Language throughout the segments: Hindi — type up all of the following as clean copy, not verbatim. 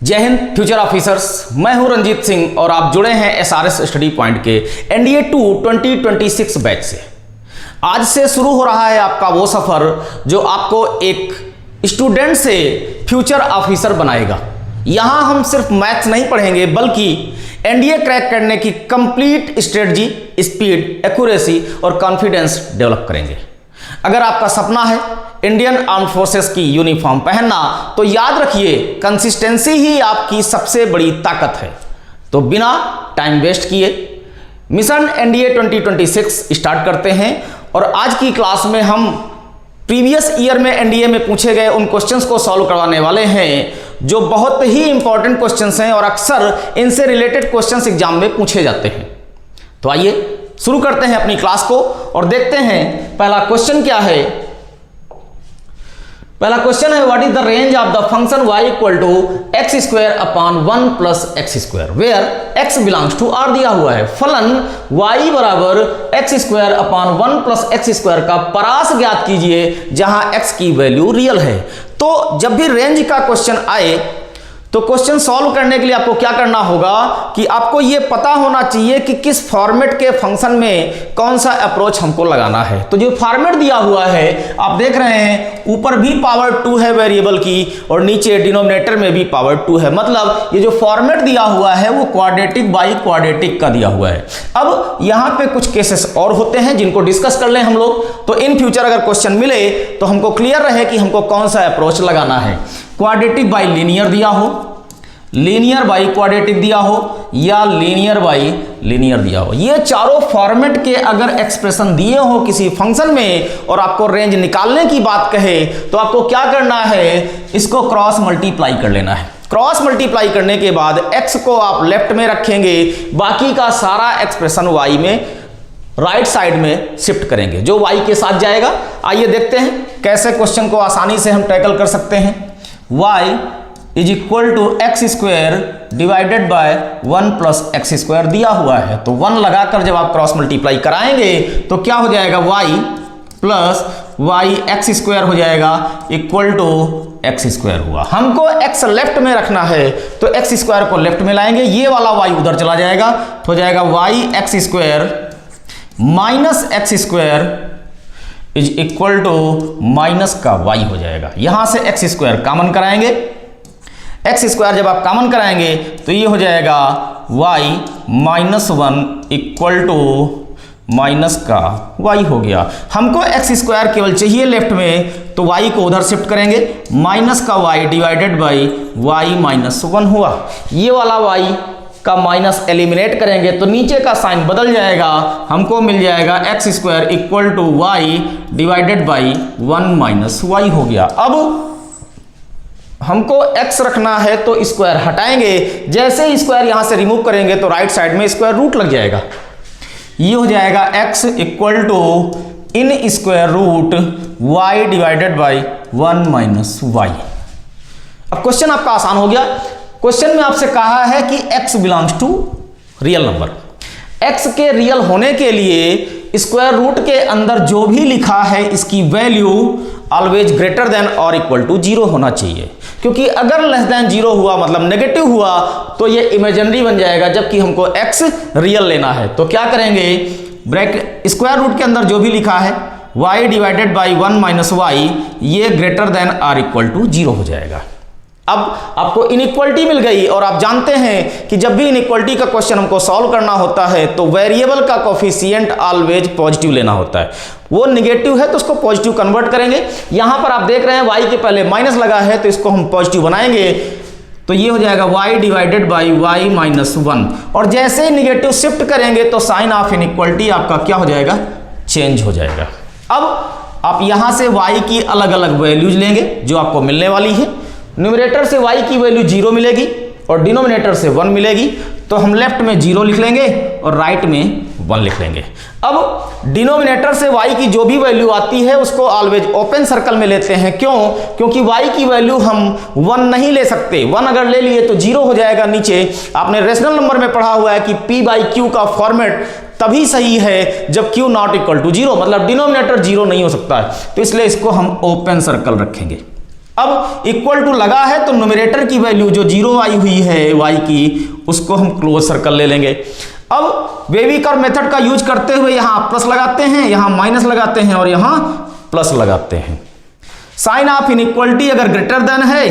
जय हिंद फ्यूचर ऑफिसर्स, मैं हूं रंजीत सिंह और आप जुड़े हैं एसआरएस स्टडी पॉइंट के एनडीए 2 2026 बैच से। आज से शुरू हो रहा है आपका वो सफर जो आपको एक स्टूडेंट से फ्यूचर ऑफिसर बनाएगा। यहां हम सिर्फ मैथ्स नहीं पढ़ेंगे बल्कि एनडीए क्रैक करने की कंप्लीट स्ट्रेटजी, स्पीड, एक्यूरेसी और कॉन्फिडेंस डेवलप करेंगे। अगर आपका सपना है इंडियन आर्म्ड फोर्सेस की यूनिफॉर्म पहनना, तो याद रखिए कंसिस्टेंसी ही आपकी सबसे बड़ी ताकत है। तो बिना टाइम वेस्ट किए मिशन एनडीए 2026 स्टार्ट करते हैं। और आज की क्लास में हम प्रीवियस ईयर में एनडीए में पूछे गए उन क्वेश्चंस को सॉल्व करवाने वाले हैं जो बहुत ही इंपॉर्टेंट क्वेश्चंस हैं और अक्सर इनसे रिलेटेड क्वेश्चंस एग्जाम में पूछे जाते हैं। तो आइए शुरू करते हैं अपनी क्लास को और देखते हैं पहला क्वेश्चन क्या है। पहला क्वेश्चन है what is the range of the function y equal to x square upon 1 plus x square where x belongs to r दिया हुआ है। फलन y बराबर x square upon 1 plus x square का परास ज्ञात कीजिए जहां x की वैल्यू रियल है। तो जब भी रेंज का क्वेश्चन आए तो क्वेश्चन सॉल्व करने के लिए आपको क्या करना होगा कि आपको यह पता होना चाहिए कि किस फॉर्मेट के फंक्शन में कौन सा अप्रोच हमको लगाना है। तो जो फॉर्मेट दिया हुआ है आप देख रहे हैं, ऊपर भी पावर 2 है वेरिएबल की और नीचे डिनोमिनेटर में भी पावर 2 है। मतलब ये जो फॉर्मेट दिया हुआ है वो क्वाड्रेटिक बाई क्वाड्रेटिक का दिया हुआ है। अब यहां पे कुछ केसेस और होते हैं जिनको डिस्कस कर लें हम लोग। तो इन फ्यूचर अगर क्वेश्चन मिले तो हमको क्लियर रहे कि हमको कौन सा अप्रोच लगाना है। क्वाड्रेटिक बाई लीनियर दिया हो, लीनियर बाई क्वाड्रेटिक दिया हो या लीनियर बाई लीनियर दिया हो। ये चारों फॉर्मेट के अगर एक्सप्रेशन दिए हो किसी फंक्शन में और आपको रेंज निकालने की बात कहे तो आपको क्या करना है, इसको क्रॉस मल्टीप्लाई कर लेना है। क्रॉस मल्टीप्लाई करने के बाद x को आप लेफ्ट में रखेंगे, बाकी का सारा एक्सप्रेशन y में राइट साइड में शिफ्ट करेंगे जो y के साथ जाएगा। आइए देखते हैं कैसे क्वेश्चन को आसानी से हम टैकल कर सकते हैं। y is equal to x square divided by 1 plus x square दिया हुआ है। तो 1 लगाकर जब आप क्रॉस मल्टीप्लाई कराएंगे तो क्या हो जाएगा, y plus y x square हो जाएगा इक्वल टू एक्स स्क्वायर हुआ। हमको x लेफ्ट में रखना है तो एक्स स्क्वायर को लेफ्ट में लाएंगे, ये वाला y उधर चला जाएगा तो हो जाएगा y x square minus x square is equal to minus का y हो जाएगा। यहां से एक्स स्क्वायर कॉमन कराएंगे, एक्स स्क्वायर जब आप कॉमन कराएंगे तो ये हो जाएगा y minus 1 equal to minus का y हो गया। हमको एक्स स्क्वायर केवल चाहिए लेफ्ट में तो y को उधर शिफ्ट करेंगे, माइनस का y divided by y minus 1 हुआ। ये वाला y का माइनस एलिमिनेट करेंगे तो नीचे का साइन बदल जाएगा, हमको मिल जाएगा x square equal to y divided by 1 minus y हो गया। अब हमको x रखना है तो स्क्वायर हटाएंगे, जैसे स्क्वायर यहां से रिमूव करेंगे तो राइट साइड में स्क्वायर रूट लग जाएगा। ये हो जाएगा x equal to in square root y divided by 1 minus y. अब क्वेश्चन आपका आसान हो गया। क्वेश्चन में आपसे कहा है कि x belongs to real number. x के रियल होने के लिए स्क्वायर रूट के अंदर जो भी लिखा है इसकी वैल्यू ऑलवेज ग्रेटर देन और इक्वल टू 0 होना चाहिए, क्योंकि अगर लेस देन 0 हुआ मतलब नेगेटिव हुआ तो ये इमेजिनरी बन जाएगा, जबकि हमको x रियल लेना है। तो क्या करेंगे, ब्रैकेट स्क्वायर रूट के अंदर जो भी लिखा है y divided by 1 minus y ये ग्रेटर देन और इक्वल टू 0 हो जाएगा। अब आपको इनइक्वालिटी मिल गई और आप जानते हैं कि जब भी इनइक्वालिटी का क्वेश्चन हमको सॉल्व करना होता है तो वेरिएबल का कोफिशिएंट ऑलवेज पॉजिटिव लेना होता है। वो नेगेटिव है तो उसको पॉजिटिव कन्वर्ट करेंगे। यहां पर आप देख रहे हैं y के पहले माइनस लगा है तो इसको हम पॉजिटिव बनाएंगे तो ये हो जाएगा y divided by y minus 1। और जैसे ही निगेटिव शिफ्ट करेंगे तो साइन ऑफ इनइक्वालिटी आपका क्या हो जाएगा, चेंज हो जाएगा। अब आप यहां से y की अलग अलग वैल्यूज लेंगे जो आपको मिलने वाली है। न्यूमरेटर से y की वैल्यू 0 मिलेगी और डिनोमिनेटर से 1 मिलेगी, तो हम लेफ्ट में 0 लिख लेंगे और राइट में 1 लिख लेंगे। अब डिनोमिनेटर से y की जो भी वैल्यू आती है उसको ऑलवेज ओपन सर्कल में लेते हैं। क्यों? क्योंकि y की वैल्यू हम 1 नहीं ले सकते, 1 अगर ले लिए तो 0 हो जाएगा नीचे। आपने रेशनल नंबर में पढ़ा हुआ है कि p बाई q का फॉर्मेट तभी सही है जब q नॉट इक्वल टू 0, मतलब डिनोमिनेटर 0 नहीं हो सकता है, तो इसलिए इसको हम ओपन सर्कल रखेंगे। अब इक्वल टू लगा है तो न्यूमरेटर की वैल्यू जो 0 आई हुई है y की, उसको हम क्लोज सर्कल ले लेंगे। अब वेवी कर्व मेथड का यूज करते हुए यहां प्लस लगाते हैं, यहां माइनस लगाते हैं और यहां प्लस लगाते हैं। साइन ऑफ इनइक्वलिटी अगर ग्रेटर देन है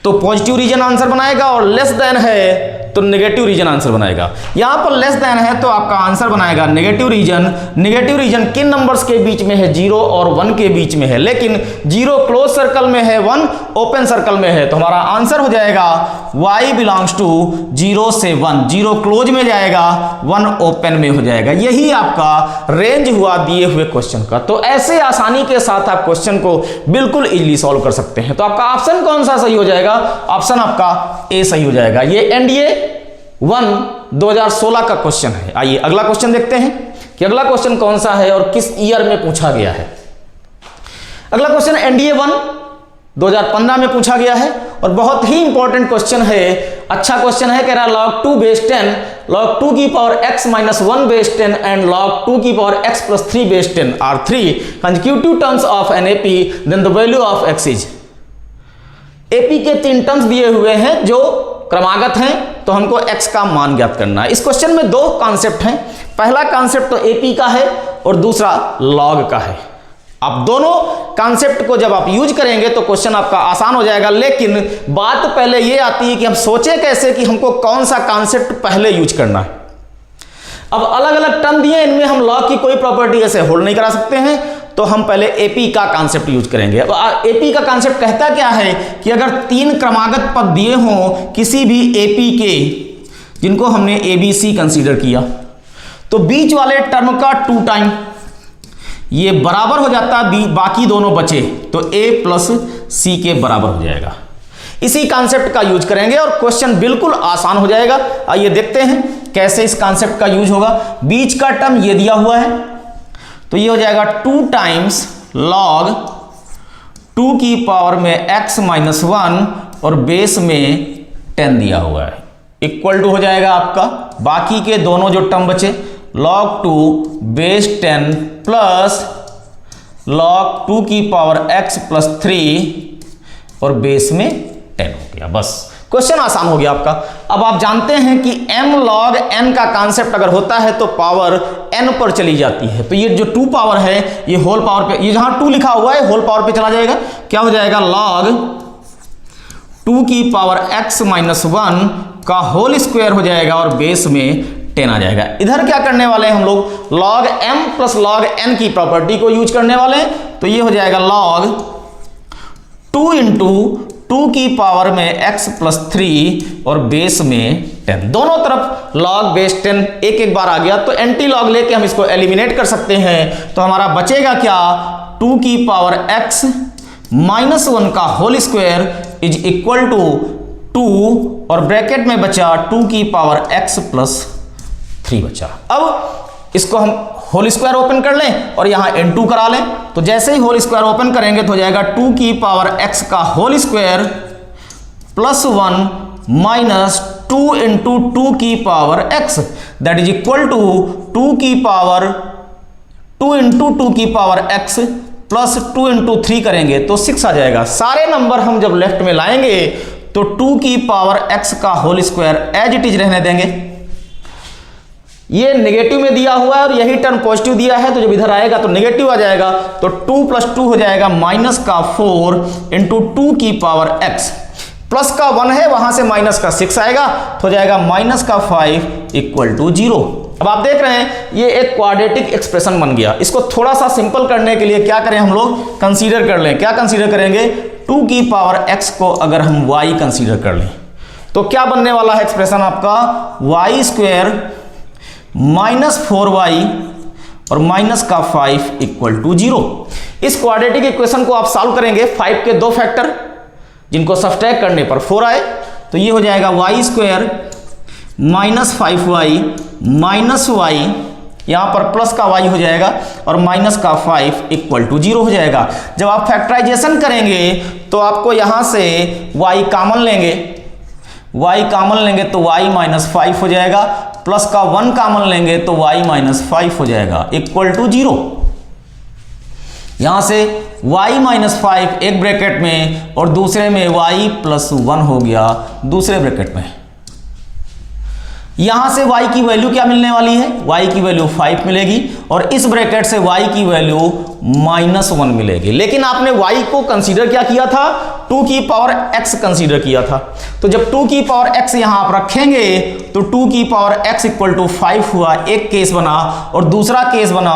तो पॉजिटिव रीजन आंसर बनाएगा और लेस देन है तो नेगेटिव रीजन आंसर बनाएगा। यहां पर लेस देन है तो आपका आंसर बनाएगा नेगेटिव रीजन। नेगेटिव रीजन किन नंबर्स के बीच में है? 0 और 1 के बीच में है, लेकिन 0 क्लोज सर्कल में है, 1 ओपन सर्कल में है, तो हमारा आंसर हो जाएगा y बिलोंग्स टू 0 से 1। 0 क्लोज में जाएगा, 1 ओपन में हो जाएगा। यही आपका रेंज हुआ दिए हुए क्वेश्चन का। तो ऐसे आसानी के साथ आप क्वेश्चन को बिल्कुल इजीली सॉल्व कर सकते हैं। तो आपका ऑप्शन कौन सा सही हो जाएगा? ऑप्शन आपका ए सही हो जाएगा। ये एनडीए 1 2016 का क्वेश्चन है। आइए अगला क्वेश्चन देखते हैं कि अगला क्वेश्चन कौन सा है और किस ईयर में पूछा गया है। अगला क्वेश्चन एनडीए 1 2015 में पूछा गया है और बहुत ही इंपॉर्टेंट क्वेश्चन है। अच्छा क्वेश्चन है। कह रहा log 2 बेस 10 log 2 की power x minus 1 base 10 and log 2 की power x plus 3 base 10 are 3 consecutive terms of an AP, then the value of x is। AP के 3 टर्म्स दिए हुए हैं जो क्रमागत हैं, तो हमको x का मान ज्ञात करना है। इस क्वेश्चन में दो कॉन्सेप्ट हैं। पहला कॉन्सेप्ट तो AP का है और दूसरा log का है। आप दोनों कॉन्सेप्ट को जब आप यूज करेंगे तो क्वेश्चन आपका आसान हो जाएगा, लेकिन बात पहले ये आती है कि हम सोचें कैसे कि हमको कौन सा कॉन्सेप्ट पहले यूज करना है। अब अलग अलग टर्म दिए, इनमें हम लॉग की कोई प्रॉपर्टी ऐसे होल्ड नहीं करा सकते हैं, तो हम पहले एपी का कॉन्सेप्ट यूज करेंगे। अब एपी का कॉन्सेप्ट कहता क्या है कि अगर 3 क्रमागत पद दिए हों किसी भी एपी के, जिनको हमने एबीसी कंसीडर किया, तो बीच वाले टर्म का 2 टाइम ये बराबर हो जाता है, बाकी दोनों बचे तो a प्लस सी के बराबर हो जाएगा। इसी कॉन्सेप्ट का यूज करेंगे और क्वेश्चन बिल्कुल आसान हो जाएगा। आइए देखते हैं कैसे इस कॉन्सेप्ट का यूज होगा। बीच का टर्म ये दिया हुआ है तो ये हो जाएगा 2 टाइम्स log 2 की पावर में x माइनस 1 और बेस में 10 दिया हुआ है, इक्वल टू हो जाएगा आपका बाकी के दोनों जो टर्म बचे log 2 बेस 10 प्लस log 2 की पावर x प्लस 3 और बेस में 10 हो गया। बस क्वेश्चन आसान हो गया आपका। अब आप जानते हैं कि m log n का कॉन्सेप्ट अगर होता है तो पावर n पर चली जाती है, तो ये जो 2 पावर है ये होल पावर पे, ये जहां 2 लिखा हुआ है होल पावर पे चला जाएगा। क्या हो जाएगा? log 2 की पावर x माइनस 1 का होल स्क्वायर हो जाएगा और बेस में 10 आ जाएगा। इधर क्या करने वाले हैं हम लोग? log m plus log n की प्रॉपर्टी को यूज करने वाले हैं, तो ये हो जाएगा log 2 इंटू 2 की पावर में x प्लस 3 और बेस में 10। दोनों तरफ log बेस 10 एक बार आ गया तो एंटी लॉग लेके हम इसको एलिमिनेट कर सकते हैं। तो हमारा बचेगा क्या? 2 की पावर x माइनस 1 का whole square is equal to 2 और ब्रैकेट में बचा 2 की पावर x प्लस 3 बचा। अब इसको हम होल स्क्वायर ओपन कर लें और यहां n2 करा लें, तो जैसे ही होल स्क्वायर ओपन करेंगे तो हो जाएगा 2 की पावर x का whole square plus 1 minus 2 into 2 की power x that is equal to 2 की पावर 2 इंटू 2 की पावर x प्लस 2 इंटू 3 करेंगे तो 6 आ जाएगा। सारे नंबर हम जब लेफ्ट में लाएंगे तो 2 की पावर x का whole square as it is रहने देंगे। ये नेगेटिव में दिया हुआ है और यही टर्म पॉजिटिव दिया है, तो जब इधर आएगा तो नेगेटिव आ जाएगा, तो 2 प्लस 2 हो जाएगा माइनस का 4 इंटू 2 की पावर x, प्लस का 1 है वहां से माइनस का 6 आएगा तो हो जाएगा माइनस का 5 इक्वल टू 0। अब आप देख रहे हैं ये एक क्वाड्रेटिक एक्सप्रेशन बन गया। इसको थोड़ा सा सिंपल करने के लिए क्या करें हम लोग? कंसीडर कर लें। क्या कंसीडर करेंगे? 2 की पावर x को अगर हम y कंसीडर कर लें तो क्या बनने वाला है एक्सप्रेशन आपका? y स्क्वायर माइनस 4y और माइनस का 5 इक्वल टू 0। इस क्वाड्रेटिक इक्वेशन को आप सॉल्व करेंगे 5 के 2 फैक्टर जिनको सब्ट्रैक्ट करने पर 4 आए, तो ये हो जाएगा y square minus 5y minus y, यहां पर प्लस का y हो जाएगा और माइनस का 5 इक्वल टू 0 हो जाएगा। जब आप फैक्टराइजेशन करेंगे तो आपको यहां से y कॉमन लेंगे, y कॉमन लेंगे तो y माइनस 5 हो जाएगा, प्लस का 1 कॉमन लेंगे तो y माइनस 5 हो जाएगा इक्वल टू 0। यहां से y माइनस 5 एक ब्रैकेट में और दूसरे में y प्लस 1 हो गया दूसरे ब्रैकेट में। यहां से y की वैल्यू क्या मिलने वाली है, y की वैल्यू 5 मिलेगी और इस ब्रैकेट से y की वैल्यू -1 मिलेगी। लेकिन आपने y को कंसीडर क्या किया था, 2 की पावर x कंसीडर किया था। तो जब 2 की पावर x यहां आप रखेंगे तो 2 की पावर x इक्वल टू 5 हुआ, एक केस बना, और दूसरा केस बना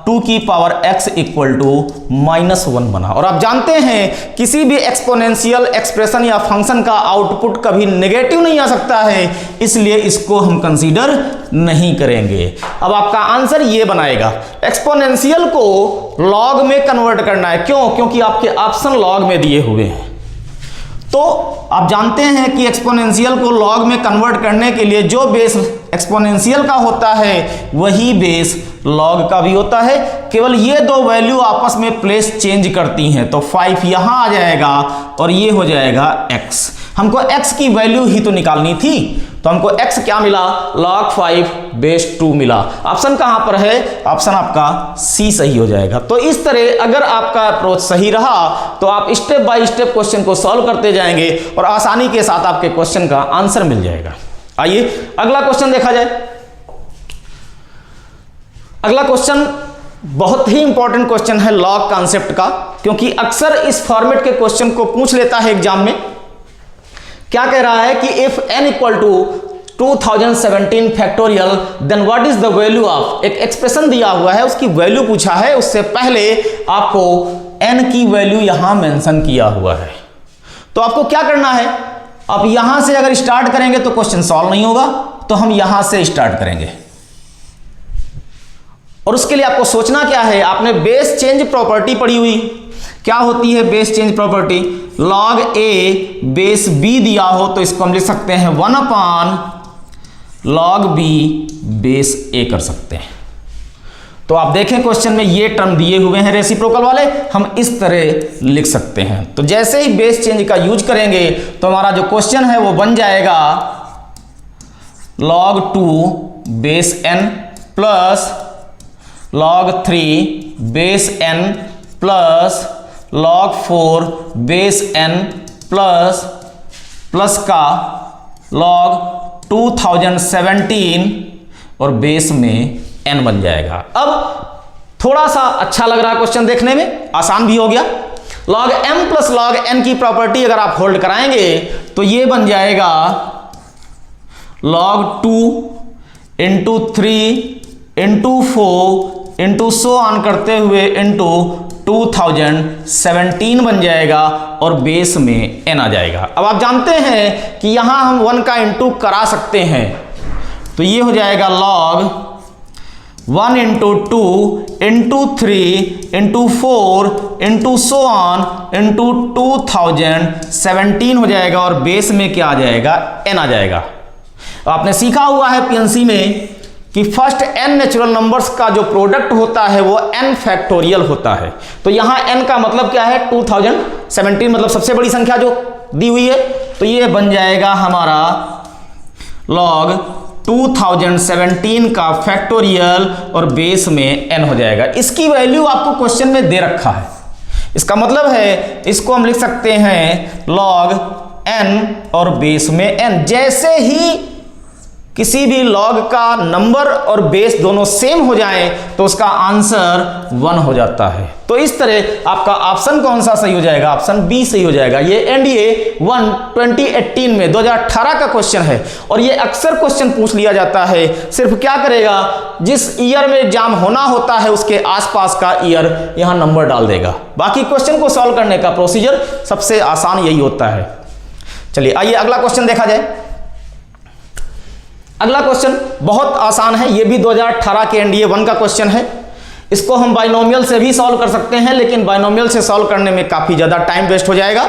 2 की पावर x इक्वल टू -1 बना। और आप जानते हैं किसी भी एक्सपोनेंशियल एक्सप्रेशन या फंक्शन का आउटपुट कभी नेगेटिव नहीं आ सकता है, इसलिए इसको हम कंसीडर नहीं करेंगे। अब आपका आंसर ये बनाएगा, एक्सपोनेंशियल को लॉग में कन्वर्ट करना है। क्यों? क्योंकि आपके ऑप्शन लॉग में दिए हुए हैं। तो आप जानते हैं कि एक्सपोनेंशियल को लॉग में कन्वर्ट करने के लिए जो बेस एक्सपोनेंशियल का होता है वही बेस लॉग का भी होता है, केवल ये दो वैल्यू आपस में प्लेस चेंज करती हैं। तो 5 यहां आ जाएगा और ये हो जाएगा x। हमको x की वैल्यू ही तो निकालनी थी, तो हमको x क्या मिला, log 5 बेस 2 मिला। ऑप्शन कहां पर है, ऑप्शन आपका C सही हो जाएगा। तो इस तरह अगर आपका अप्रोच सही रहा तो आप स्टेप बाय स्टेप क्वेश्चन को सॉल्व करते जाएंगे और आसानी के साथ आपके क्वेश्चन का आंसर मिल जाएगा। आइए अगला क्वेश्चन देखा जाए। अगला क्वेश्चन बहुत ही इंपॉर्टेंट क्वेश्चन है लॉग कॉन्सेप्ट का, क्योंकि अक्सर इस फॉर्मेट के क्वेश्चन को पूछ लेता है एग्जाम में। क्या कह रहा है कि if n equal to 2017 factorial then what is the value of, एक एक्सप्रेशन दिया हुआ है उसकी वैल्यू पूछा है, उससे पहले आपको n की वैल्यू यहां मेंशन किया हुआ है। तो आपको क्या करना है, आप यहां से अगर स्टार्ट करेंगे तो क्वेश्चन सॉल्व नहीं होगा, तो हम यहां से स्टार्ट करेंगे। और उसके लिए आपको सोचना क्या है, आपने बेस चेंज प्रॉपर्टी पढ़ी हुई। क्या होती है base change property, log a base b दिया हो तो इसको हम लिख सकते हैं 1 अपान log b बेस a कर सकते हैं। तो आप देखें क्वेश्चन में ये टर्म दिए हुए हैं रेसिप्रोकल वाले, हम इस तरह लिख सकते हैं। तो जैसे ही बेस चेंज का यूज करेंगे तो हमारा जो क्वेश्चन है वो बन जाएगा log 2 base n plus log 3 base n plus log 4 base n plus का log 2017 और बेस में n बन जाएगा। अब थोड़ा सा अच्छा लग रहा है क्वेश्चन देखने में, आसान भी हो गया। log m plus log n की प्रॉपर्टी अगर आप होल्ड कराएंगे तो ये बन जाएगा log 2 into 3 into 4 into so on करते हुए इंटू 2017 बन जाएगा और बेस में n आ जाएगा। अब आप जानते हैं कि यहां हम 1 का इंटू करा सकते हैं, तो ये हो जाएगा log 1 into 2 into 3 into 4 into so on into 2017 हो जाएगा और बेस में क्या आ जाएगा, n आ जाएगा। आपने सीखा हुआ है पीएनसी में कि फर्स्ट n नेचुरल नंबर्स का जो प्रोडक्ट होता है वो n फैक्टोरियल होता है। तो यहां n का मतलब क्या है, 2017 मतलब सबसे बड़ी संख्या जो दी हुई है, तो ये बन जाएगा हमारा log 2017 का फैक्टोरियल और बेस में n हो जाएगा। इसकी वैल्यू आपको क्वेश्चन में दे रखा है, इसका मतलब है इसको हम लिख सकते हैं log n और बेस में n। जैसे ही किसी भी लॉग का नंबर और बेस दोनों सेम हो जाए तो उसका आंसर 1 हो जाता है। तो इस तरह आपका ऑप्शन कौन सा सही हो जाएगा, ऑप्शन बी सही हो जाएगा। ये एनडीए 1 2018 में 2018 का क्वेश्चन है और ये अक्सर क्वेश्चन पूछ लिया जाता है। सिर्फ क्या करेगा, जिस ईयर में एग्जाम होना होता है उसके आसपास का ईयर यहां नंबर डाल देगा। बाकी क्वेश्चन को सॉल्व करने का प्रोसीजर सबसे आसान यही होता है। चलिए आइए अगला क्वेश्चन देखा जाए। अगला क्वेश्चन बहुत आसान है, ये भी 2018 के एनडीए 1 का क्वेश्चन है। इसको हम बाइनोमियल से भी सॉल्व कर सकते हैं, लेकिन बाइनोमियल से सॉल्व करने में काफी ज्यादा टाइम वेस्ट हो जाएगा।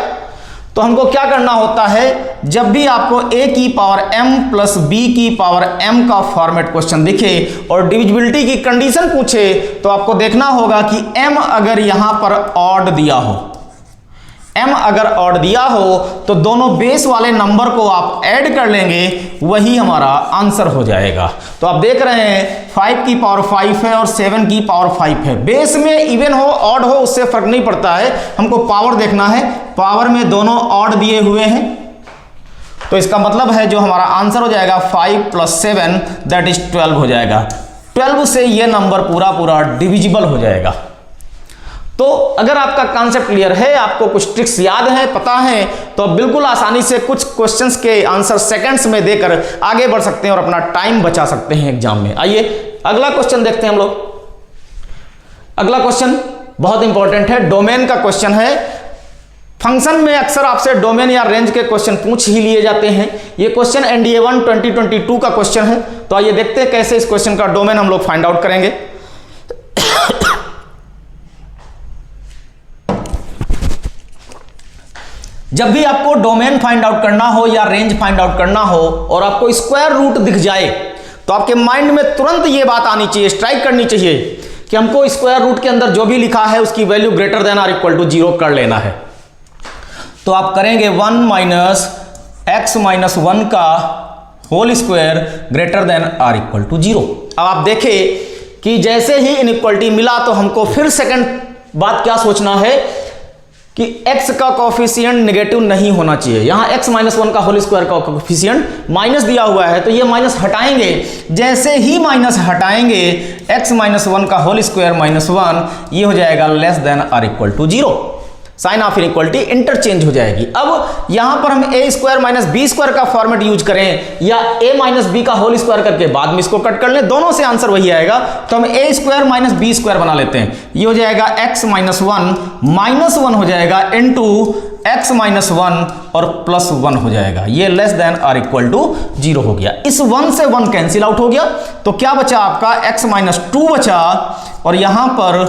तो हमको क्या करना होता है, जब भी आपको a की पावर m प्लस b की पावर m का फॉर्मेट क्वेश्चन दिखे और डिविजिबिलिटी की कंडीशन पूछे तो आपको देखना होगा कि m अगर यहां पर ऑड दिया हो, m अगर ऑड दिया हो तो दोनों बेस वाले नंबर को आप ऐड कर लेंगे, वही हमारा आंसर हो जाएगा। तो आप देख रहे हैं 5 की पावर 5 है और 7 की पावर 5 है। बेस में इवन हो ऑड हो उससे फर्क नहीं पड़ता है, हमको पावर देखना है। पावर में दोनों ऑड दिए हुए हैं, तो इसका मतलब है जो हमारा आंसर हो जाएगा 5 + 7 दैट इज 12 हो जाएगा। 12 से ये नंबर पूरा डिविजिबल हो जाएगा। तो अगर आपका कॉन्सेप्ट क्लियर है, आपको कुछ ट्रिक्स याद है, पता है, तो बिल्कुल आसानी से कुछ क्वेश्चंस के आंसर सेकंड्स में देकर आगे बढ़ सकते हैं और अपना टाइम बचा सकते हैं एग्जाम में। आइए अगला क्वेश्चन देखते हैं हम लोग। अगला क्वेश्चन बहुत इंपॉर्टेंट है, डोमेन का क्वेश्चन है। फंक्शन में अक्सर आपसे डोमेन या रेंज के क्वेश्चन पूछ ही लिए जाते हैं। ये क्वेश्चन एनडीए 1 2022 का क्वेश्चन है। तो आइए देखते हैं कैसे इस क्वेश्चन का डोमेन हम लोग फाइंड आउट करेंगे। जब भी आपको डोमेन फाइंड आउट करना हो या रेंज फाइंड आउट करना हो और आपको स्क्वायर रूट दिख जाए, तो आपके माइंड में तुरंत ये बात आनी चाहिए, स्ट्राइक करनी चाहिए कि हमको स्क्वायर रूट के अंदर जो भी लिखा है उसकी वैल्यू ग्रेटर देन और इक्वल टू 0 कर लेना है। तो आप करेंगे 1 - x - 1 का होल स्क्वायर ग्रेटर देन और इक्वल टू 0। अब आप देखें कि जैसे ही इनइक्वलिटी मिला तो हमको फिर सेकंड बात क्या सोचना है कि x का कोफिशिएंट नेगेटिव नहीं होना चाहिए। यहां x - 1 का होल स्क्वायर का कोफिशिएंट माइनस दिया हुआ है, तो ये माइनस हटाएंगे। जैसे ही माइनस हटाएंगे x - 1 का होल स्क्वायर -1, ये हो जाएगा लेस देन और equal to 0। Sign of inequality interchange हो जाएगी। अब यहां पर हम a square minus b square का फॉर्मेट यूज करें या a माइनस बी का होल स्क्वायर करके बाद में इसको कट कर लें, दोनों से आंसर वही आएगा। तो हम a square minus b square बना लेते हैं। ये हो जाएगा x - 1 -1 हो जाएगा इंटू x - 1 और +1 हो जाएगा। ये लेस देन और इक्वल टू 0 हो गया। इस 1 से 1 कैंसिल आउट हो गया, तो क्या बचा आपका x - 2 बचा और यहां पर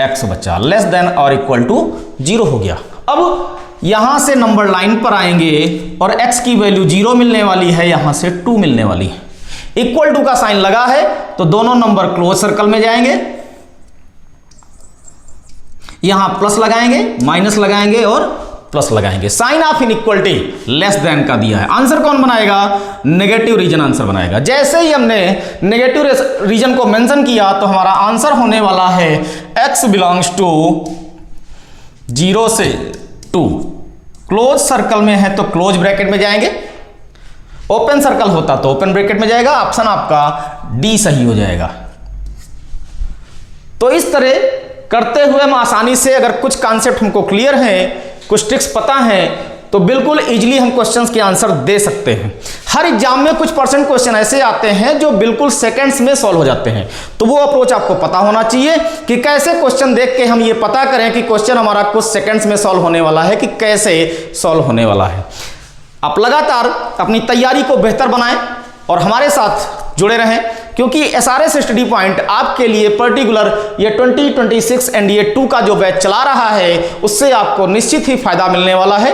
x बचा, लेस देन और इक्वल टू 0 हो गया। अब यहां से नंबर लाइन पर आएंगे और x की वैल्यू 0 मिलने वाली है, यहां से 2 मिलने वाली है। इक्वल टू का साइन लगा है तो दोनों नंबर क्लोज सर्कल में जाएंगे, यहां प्लस लगाएंगे, माइनस लगाएंगे और प्लस लगाएंगे। Sign of inequality less than का दिया है। आंसर कौन बनाएगा? नेगेटिव रीजन आंसर बनाएगा। जैसे ही हमने नेगेटिव रीजन को मेंशन किया तो हमारा आंसर होने वाला है x बिलोंग्स टू 0 से 2। क्लोज सर्कल में है तो क्लोज ब्रैकेट में जाएंगे, ओपन सर्कल होता तो ओपन ब्रैकेट में जाएगा। ऑप्शन आपका डी सही हो जाएगा। तो इस तरह करते हुए हम आसानी से, अगर कुछ कॉन्सेप्ट हमको क्लियर है, कुछ ट्रिक्स पता है, तो बिल्कुल इजीली हम क्वेश्चंस के आंसर दे सकते हैं। हर एग्जाम में कुछ % क्वेश्चन ऐसे आते हैं जो बिल्कुल सेकंड्स में सॉल्व हो जाते हैं। तो वो अप्रोच आपको पता होना चाहिए कि कैसे क्वेश्चन देख के हम ये पता करें कि क्वेश्चन हमारा कुछ सेकंड्स में सॉल्व होने वाला है कि कैसे सॉल्व होने वाला है। आप लगातार अपनी तैयारी को बेहतर बनाएं और हमारे साथ जुड़े रहें, क्योंकि SRS स्टडी पॉइंट आपके लिए पर्टिकुलर ये 2026 एनडीए 2 का जो बैच चला रहा है उससे आपको निश्चित ही फायदा मिलने वाला है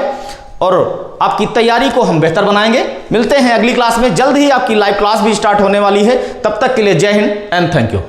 और आपकी तैयारी को हम बेहतर बनाएंगे। मिलते हैं अगली क्लास में, जल्द ही आपकी लाइव क्लास भी स्टार्ट होने वाली है। तब तक के लिए जय हिंद एंड थैंक यू।